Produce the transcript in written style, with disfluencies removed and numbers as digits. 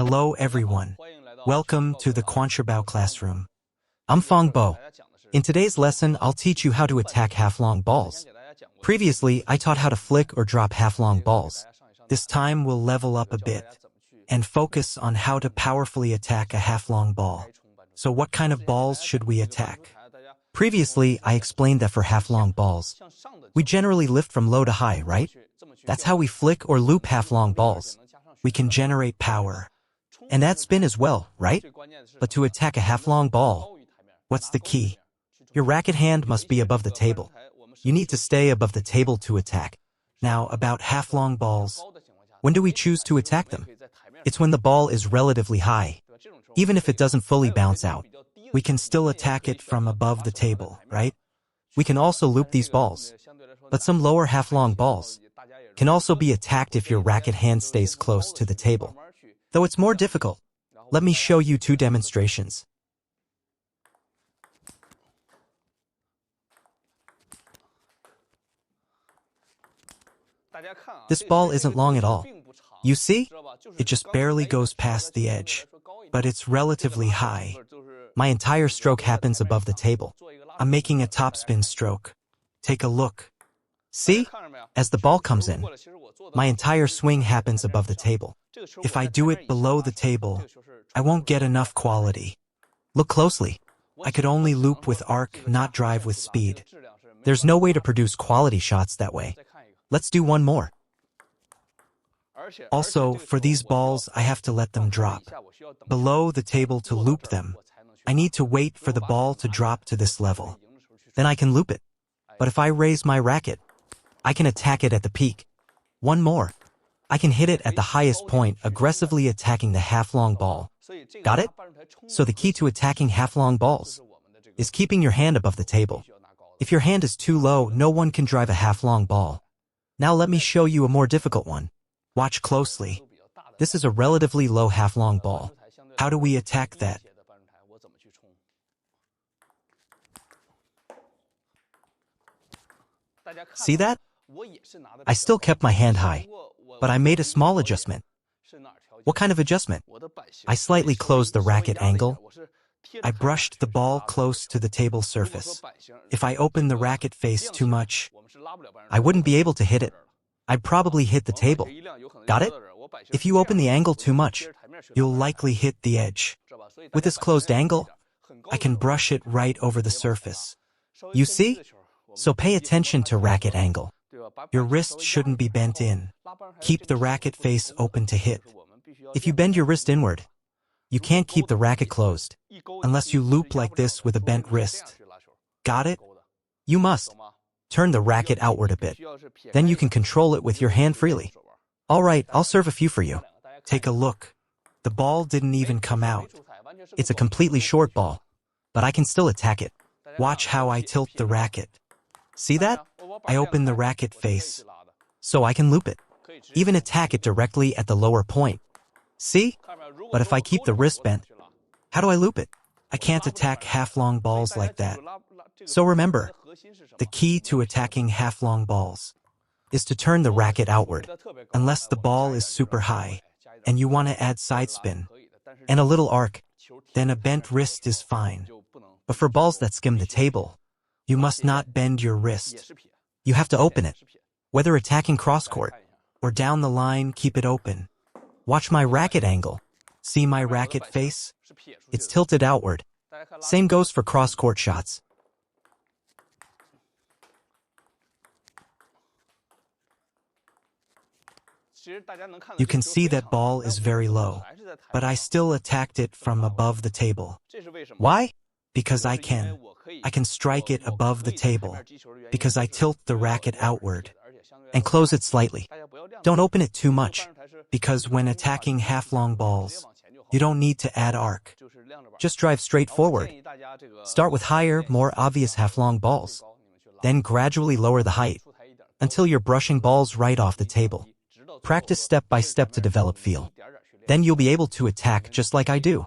Hello everyone. Welcome to the Quancherbao classroom. I'm Fong Bo. In today's lesson, I'll teach you how to attack half-long balls. Previously, I taught how to flick or drop half-long balls. This time, we'll level up a bit and focus on how to powerfully attack a half-long ball. So what kind of balls should we attack? Previously, I explained that for half-long balls, we generally lift from low to high, right? That's how we flick or loop half-long balls. We can generate power and add spin as well, right? But to attack a half-long ball, what's the key? Your racket hand must be above the table. You need to stay above the table to attack. Now, about half-long balls, when do we choose to attack them? It's when the ball is relatively high. Even if it doesn't fully bounce out, we can still attack it from above the table, right? We can also loop these balls. But some lower half-long balls can also be attacked if your racket hand stays close to the table. Though it's more difficult, let me show you two demonstrations. This ball isn't long at all. You see? It just barely goes past the edge. But it's relatively high. My entire stroke happens above the table. I'm making a topspin stroke. Take a look. See? As the ball comes in, my entire swing happens above the table. If I do it below the table, I won't get enough quality. Look closely. I could only loop with arc, not drive with speed. There's no way to produce quality shots that way. Let's do one more. Also, for these balls, I have to let them drop below the table to loop them. I need to wait for the ball to drop to this level. Then I can loop it. But if I raise my racket, I can attack it at the peak. One more. I can hit it at the highest point, aggressively attacking the half-long ball. Got it? So the key to attacking half-long balls is keeping your hand above the table. If your hand is too low, no one can drive a half-long ball. Now let me show you a more difficult one. Watch closely. This is a relatively low half-long ball. How do we attack that? See that? I still kept my hand high, but I made a small adjustment. What kind of adjustment? I slightly closed the racket angle. I brushed the ball close to the table surface. If I opened the racket face too much, I wouldn't be able to hit it. I'd probably hit the table. Got it? If you open the angle too much, you'll likely hit the edge. With this closed angle, I can brush it right over the surface. You see? So pay attention to racket angle. Your wrist shouldn't be bent in. Keep the racket face open to hit. If you bend your wrist inward, you can't keep the racket closed unless you loop like this with a bent wrist. Got it? You must. Turn the racket outward a bit. Then you can control it with your hand freely. All right, I'll serve a few for you. Take a look. The ball didn't even come out. It's a completely short ball, but I can still attack it. Watch how I tilt the racket. See that? I open the racket face, so I can loop it. Even attack it directly at the lower point. See? But if I keep the wrist bent, how do I loop it? I can't attack half-long balls like that. So remember, the key to attacking half-long balls is to turn the racket outward, unless the ball is super high, and you want to add side spin and a little arc, then a bent wrist is fine. But for balls that skim the table, you must not bend your wrist. You have to open it. Whether attacking cross-court or down the line, keep it open. Watch my racket angle. See my racket face? It's tilted outward. Same goes for cross-court shots. You can see that ball is very low, but I still attacked it from above the table. Why? Because I can. I can strike it above the table, because I tilt the racket outward and close it slightly. Don't open it too much, because when attacking half-long balls, you don't need to add arc. Just drive straight forward. Start with higher, more obvious half-long balls. Then gradually lower the height, until you're brushing balls right off the table. Practice step by step to develop feel. Then you'll be able to attack just like I do.